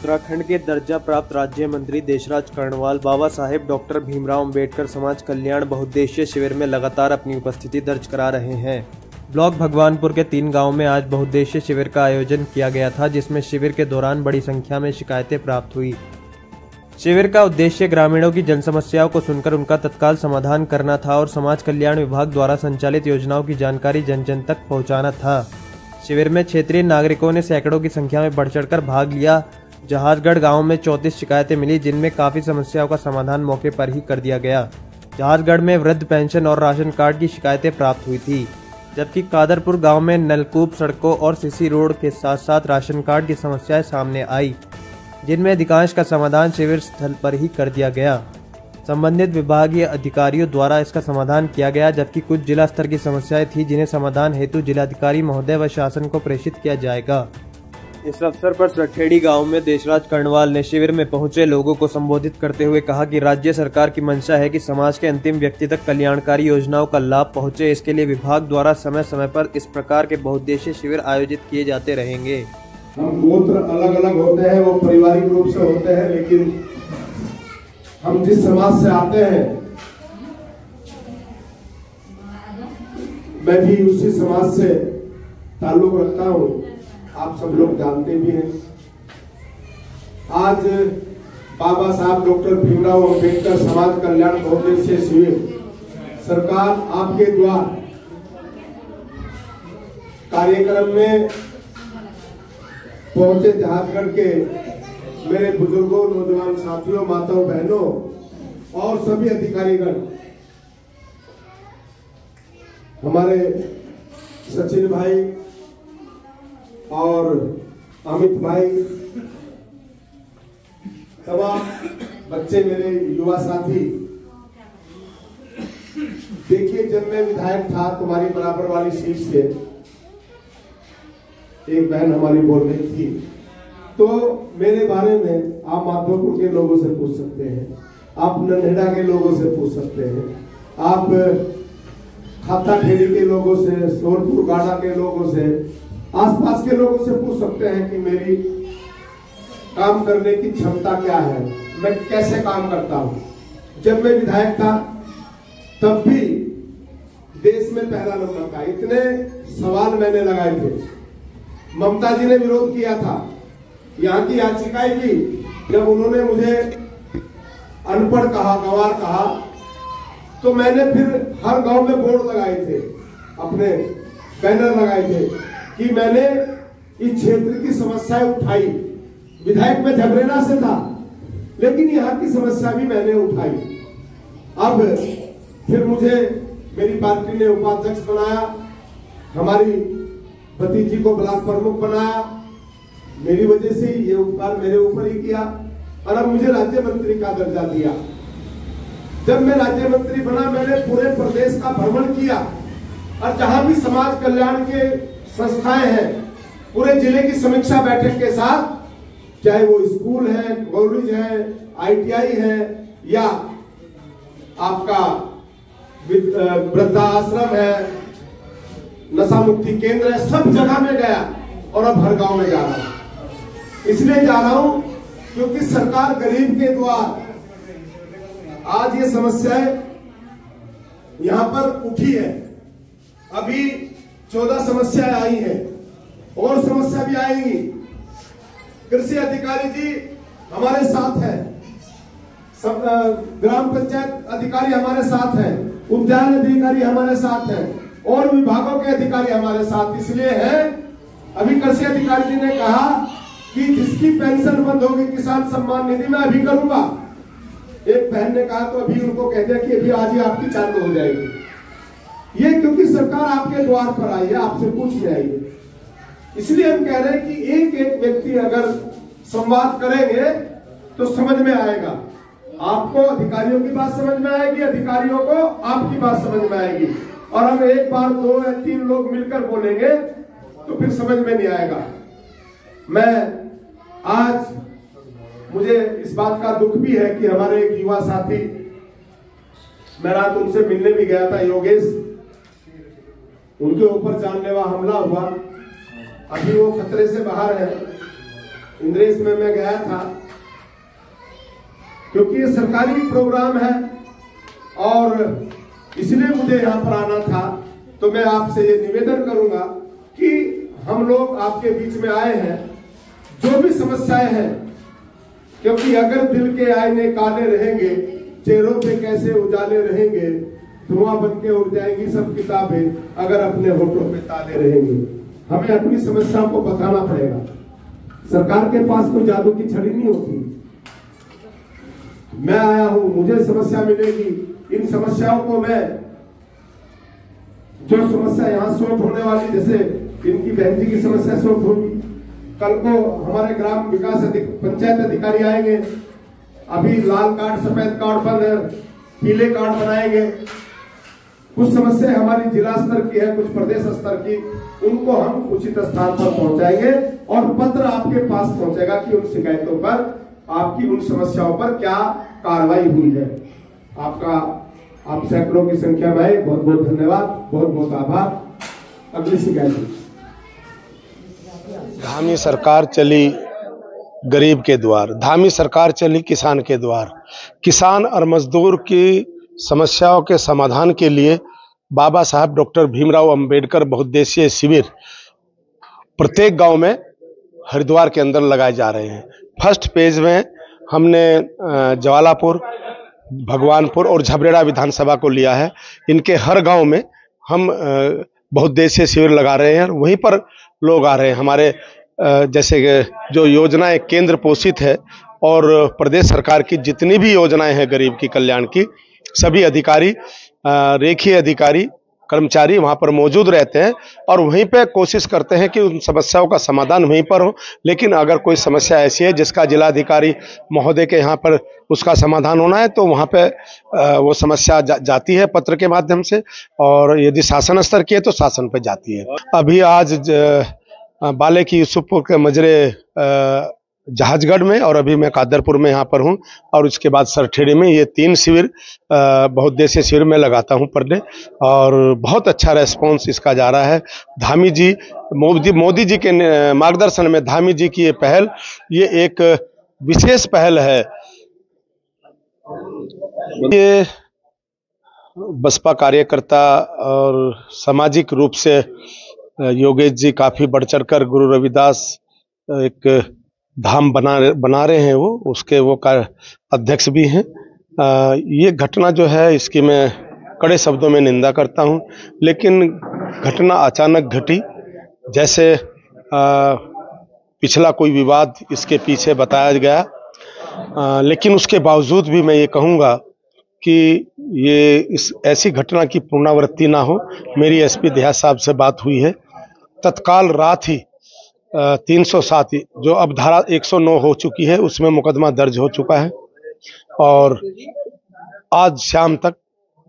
उत्तराखंड के दर्जा प्राप्त राज्य मंत्री देशराज कर्णवाल बाबा साहेब डॉक्टर भीमराव अंबेडकर समाज कल्याण बहुउद्देशीय शिविर में लगातार अपनी उपस्थिति दर्ज करा रहे हैं। ब्लॉक भगवानपुर के 3 गांवों में आज बहुउद्देशीय शिविर का आयोजन किया गया था, जिसमें शिविर के दौरान बड़ी संख्या में शिकायतें प्राप्त हुई। शिविर का उद्देश्य ग्रामीणों की जन समस्याओं को सुनकर उनका तत्काल समाधान करना था और समाज कल्याण विभाग द्वारा संचालित योजनाओं की जानकारी जन जन तक पहुंचाना था। शिविर में क्षेत्रीय नागरिकों ने सैकड़ों की संख्या में बढ़ चढ़कर भाग लिया। जहाजगढ़ गांव में 34 शिकायतें मिली, जिनमें काफी समस्याओं का समाधान मौके पर ही कर दिया गया। जहाजगढ़ में वृद्ध पेंशन और राशन कार्ड की शिकायतें प्राप्त हुई थी, जबकि कादरपुर गांव में नलकूप, सड़कों और सीसी रोड के साथ साथ राशन कार्ड की समस्याएं सामने आई, जिनमें अधिकांश का समाधान शिविर स्थल पर ही कर दिया गया। संबंधित विभागीय अधिकारियों द्वारा इसका समाधान किया गया, जबकि कुछ जिला स्तर की समस्याएं थी, जिन्हें समाधान हेतु जिलाधिकारी महोदय व शासन को प्रेषित किया जाएगा। इस अवसर पर सठेड़ी गांव में देशराज कर्णवाल ने शिविर में पहुंचे लोगों को संबोधित करते हुए कहा कि राज्य सरकार की मंशा है कि समाज के अंतिम व्यक्ति तक कल्याणकारी योजनाओं का लाभ पहुंचे। इसके लिए विभाग द्वारा समय समय पर इस प्रकार के बहुउद्देशीय शिविर आयोजित किए जाते रहेंगे। हम गोत्र अलग अलग होते हैं, वो पारिवारिक रूप से होते हैं, लेकिन हम जिस समाज से आते हैं मैं भी उसी समाज से ताल्लुक रखता हूं, आप सब लोग जानते भी हैं। आज बाबा साहब डॉक्टर भीमराव अंबेडकर समाज कल्याण बहुउद्देशीय शिविर सरकार आपके द्वार कार्यक्रम में पहुंचे। जहाजगढ़ के मेरे बुजुर्गों, नौजवान साथियों, माताओं, बहनों और सभी अधिकारीगण, हमारे सचिन भाई और अमित भाई, तमाम बच्चे, मेरे युवा साथी। देखिए, जब मैं विधायक था तुम्हारी बराबर वाली सीट से एक बहन हमारी बोल रही थी, तो मेरे बारे में आप माधोपुर के लोगों से पूछ सकते हैं, आप नन्हेड़ा के लोगों से पूछ सकते हैं, आप खाता खेड़ी के लोगों से, सोरपुर गाड़ा के लोगों से, आसपास के लोगों से पूछ सकते हैं कि मेरी काम करने की क्षमता क्या है, मैं कैसे काम करता हूं। जब मैं विधायक था तब भी देश में पहला नंबर था। इतने सवाल मैंने लगाए थे। ममता जी ने विरोध किया था, यहाँ की याचिकाएं की। जब उन्होंने मुझे अनपढ़ कहा, गंवार कहा, तो मैंने फिर हर गांव में बोर्ड लगाए थे, अपने बैनर लगाए थे कि मैंने इस क्षेत्र की समस्याएं उठाई। विधायक में झगड़ेना से था, लेकिन यहाँ की समस्या भी मैंने उठाई। अब फिर मुझे मेरी पार्टी ने उपाध्यक्ष बनाया, हमारी भतीजी को ब्लॉक प्रमुख बनाया। मेरी वजह से ये उपकार मेरे ऊपर ही किया और अब मुझे राज्य मंत्री का दर्जा दिया। जब मैं राज्य मंत्री बना, मैंने पूरे प्रदेश का भ्रमण किया और जहां भी समाज कल्याण के संस्थाएं हैं, पूरे जिले की समीक्षा बैठक के साथ, चाहे वो स्कूल है, कॉलेज है, ITI है या आपका वृद्धाश्रम है, नशा मुक्ति केंद्र है, सब जगह में गया और अब हर गांव में जा रहा हूं। इसलिए जा रहा हूं क्योंकि सरकार गरीब के द्वार आज ये समस्याएं यहां पर उठी है। अभी 14 समस्याएं आई हैं और समस्या भी आएंगी। कृषि अधिकारी जी हमारे साथ है, सब ग्राम पंचायत अधिकारी हमारे साथ है, उद्यान अधिकारी हमारे साथ है और विभागों के अधिकारी हमारे साथ इसलिए है। अभी कृषि अधिकारी जी ने कहा कि जिसकी पेंशन बंद होगी किसान सम्मान निधि में अभी करूंगा। एक बहन ने कहा तो अभी उनको कह दिया कि अभी आज ही आपकी चालू हो जाएगी। ये क्योंकि सरकार आपके द्वार पर आई है, आपसे पूछने आई है। इसलिए हम कह रहे हैं कि एक एक व्यक्ति अगर संवाद करेंगे तो समझ में आएगा। आपको अधिकारियों की बात समझ में आएगी, अधिकारियों को आपकी बात समझ में आएगी। और हम एक बार 2 या 3 लोग मिलकर बोलेंगे तो फिर समझ में नहीं आएगा। मैं आज मुझे इस बात का दुख भी है कि हमारे एक युवा साथी, मैं रात उनसे मिलने भी गया था, योगेश, उनके ऊपर जानलेवा हमला हुआ। अभी वो खतरे से बाहर है। इंद्रेश में मैं गया था, क्योंकि ये सरकारी प्रोग्राम है और इसलिए मुझे यहाँ पर आना था। तो मैं आपसे ये निवेदन करूंगा कि हम लोग आपके बीच में आए हैं, जो भी समस्याएं हैं, क्योंकि अगर दिल के आईने काले रहेंगे, चेहरों पे कैसे उजाले रहेंगे, धुआं बन के उड़ जाएंगी सब किताबें अगर अपने होठों पे ताले रहेंगे। हमें अपनी समस्याओं को बताना पड़ेगा। सरकार के पास कोई जादू की छड़ी नहीं होती। मैं आया हूं, मुझे समस्या मिलेगी, इन समस्याओं को मैं, जो समस्या यहाँ सॉल्व होने वाली, जैसे इनकी बहन जी की समस्या सॉल्व होगी, कल को हमारे ग्राम विकास पंचायत अधिकारी आएंगे, अभी लाल कार्ड सफेद कार्ड बंद है, पीले कार्ड बनाएंगे। कुछ समस्या हमारी जिला स्तर की है, कुछ प्रदेश स्तर की, उनको हम उचित स्थान पर पहुंचाएंगे और पत्र आपके पास पहुंचेगा कि उन शिकायतों पर, आपकी उन समस्याओं पर क्या कार्रवाई हुई है। आप सैकड़ों की संख्या में आए, बहुत बहुत धन्यवाद, बहुत बहुत आभार। अगली शिकायत। धामी सरकार चली गरीब के द्वार, धामी सरकार चली किसान के द्वार। किसान और मजदूर की समस्याओं के समाधान के लिए बाबा साहब डॉक्टर भीमराव अंबेडकर बहुउद्देशीय शिविर प्रत्येक गांव में हरिद्वार के अंदर लगाए जा रहे हैं। फर्स्ट पेज में हमने ज्वालापुर, भगवानपुर और झबरेड़ा विधानसभा को लिया है। इनके हर गांव में हम बहुउद्देशीय शिविर लगा रहे हैं। वहीं पर लोग आ रहे हैं। हमारे जैसे जो योजनाएं केंद्र पोषित है और प्रदेश सरकार की जितनी भी योजनाएं हैं गरीब की कल्याण की, सभी अधिकारी, रेखीय अधिकारी, कर्मचारी वहां पर मौजूद रहते हैं और वहीं पे कोशिश करते हैं कि उन समस्याओं का समाधान वहीं पर हो। लेकिन अगर कोई समस्या ऐसी है जिसका जिलाधिकारी महोदय के यहाँ पर उसका समाधान होना है तो वहाँ पे वो समस्या जाती है पत्र के माध्यम से, और यदि शासन स्तर की है तो शासन पे जाती है। अभी आज बाले की यूसुफपुर के मजरे जहाजगढ़ में और अभी मैं कादरपुर में यहाँ पर हूँ, और उसके बाद सरठेड़ी में, ये 3 शिविर बहुउद्देशीय शिविर में लगाता हूँ पर डे, और बहुत अच्छा रेस्पॉन्स इसका जा रहा है। धामी जी, मोदी जी के मार्गदर्शन में धामी जी की ये पहल, ये एक विशेष पहल है। ये बसपा कार्यकर्ता और सामाजिक रूप से योगेश जी काफी बढ़ चढ़कर गुरु रविदास एक धाम बना रहे हैं, वो उसके वो अध्यक्ष भी हैं। ये घटना जो है इसकी मैं कड़े शब्दों में निंदा करता हूं, लेकिन घटना अचानक घटी। जैसे पिछला कोई विवाद इसके पीछे बताया गया, लेकिन उसके बावजूद भी मैं ये कहूँगा कि ये ऐसी घटना की पुनरावृत्ति ना हो। मेरी एसपी देहात साहब से बात हुई है, तत्काल रात ही 307 जो अब धारा 109 हो चुकी है उसमें मुकदमा दर्ज हो चुका है, और आज शाम तक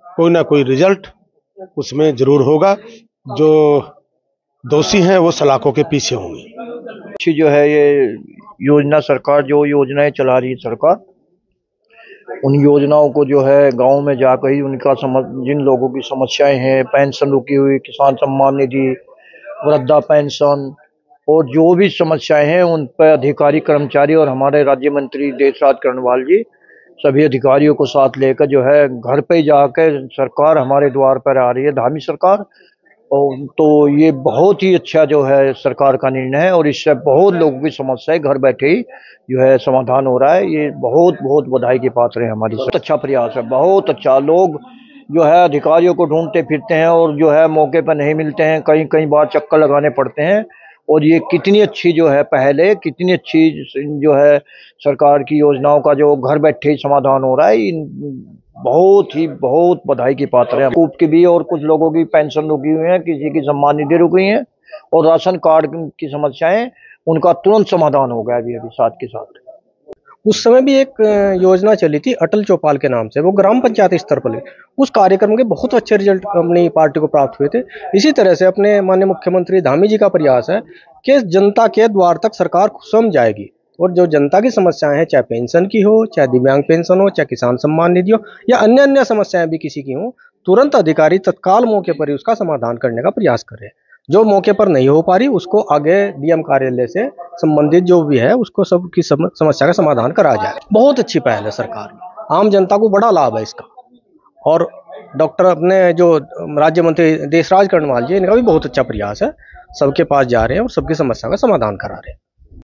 कोई ना कोई रिजल्ट उसमें जरूर होगा। जो दोषी हैं वो सलाखों के पीछे होंगे। अच्छी जो है ये योजना, सरकार जो योजनाएं चला रही है सरकार, उन योजनाओं को जो है गांव में जाकर ही उनका जिन लोगों की समस्याएं हैं, पेंशन रुकी हुई, किसान सम्मान निधि, वृद्धा पेंशन और जो भी समस्याएं हैं उन पर अधिकारी, कर्मचारी और हमारे राज्य मंत्री देशराज कर्णवाल जी सभी अधिकारियों को साथ लेकर जो है घर पे जाकर सरकार हमारे द्वार पर आ रही है, धामी सरकार। और तो ये बहुत ही अच्छा जो है सरकार का निर्णय है और इससे बहुत लोगों की समस्याएं घर बैठे ही जो है समाधान हो रहा है। ये बहुत बहुत बधाई के पात्र है हमारी। बहुत अच्छा प्रयास है, बहुत अच्छा। लोग जो है अधिकारियों को ढूंढते फिरते हैं और जो है मौके पर नहीं मिलते हैं, कई कई बार चक्कर लगाने पड़ते हैं। और ये कितनी अच्छी जो है पहल है, कितनी अच्छी जो है सरकार की योजनाओं का जो घर बैठे ही समाधान हो रहा है, बहुत बधाई की पात्र है। कूप की भी और कुछ लोगों की पेंशन रुकी हुई है, किसी की सम्मान निधि रुकी है और राशन कार्ड की समस्याएं उनका तुरंत समाधान हो गया अभी साथ के साथ। उस समय भी एक योजना चली थी अटल चौपाल के नाम से, वो ग्राम पंचायत स्तर पर। उस कार्यक्रम के बहुत अच्छे रिजल्ट अपनी पार्टी को प्राप्त हुए थे। इसी तरह से अपने माननीय मुख्यमंत्री धामी जी का प्रयास है कि जनता के द्वार तक सरकार स्वयं जाएगी और जो जनता की समस्याएं हैं, चाहे पेंशन की हो, चाहे दिव्यांग पेंशन हो, चाहे किसान सम्मान निधि हो या अन्य समस्याएं भी किसी की हो, तुरंत अधिकारी तत्काल मौके पर ही उसका समाधान करने का प्रयास करें। जो मौके पर नहीं हो पा रही उसको आगे डीएम कार्यालय से संबंधित जो भी है उसको सबकी समस्या का समाधान करा जाए। बहुत अच्छी पहल है सरकार की, आम जनता को बड़ा लाभ है इसका। और डॉक्टर अपने जो राज्य मंत्री देशराज कर्णवाल जी, इनका भी बहुत अच्छा प्रयास है, सबके पास जा रहे हैं और सबकी समस्या का समाधान करा रहे हैं।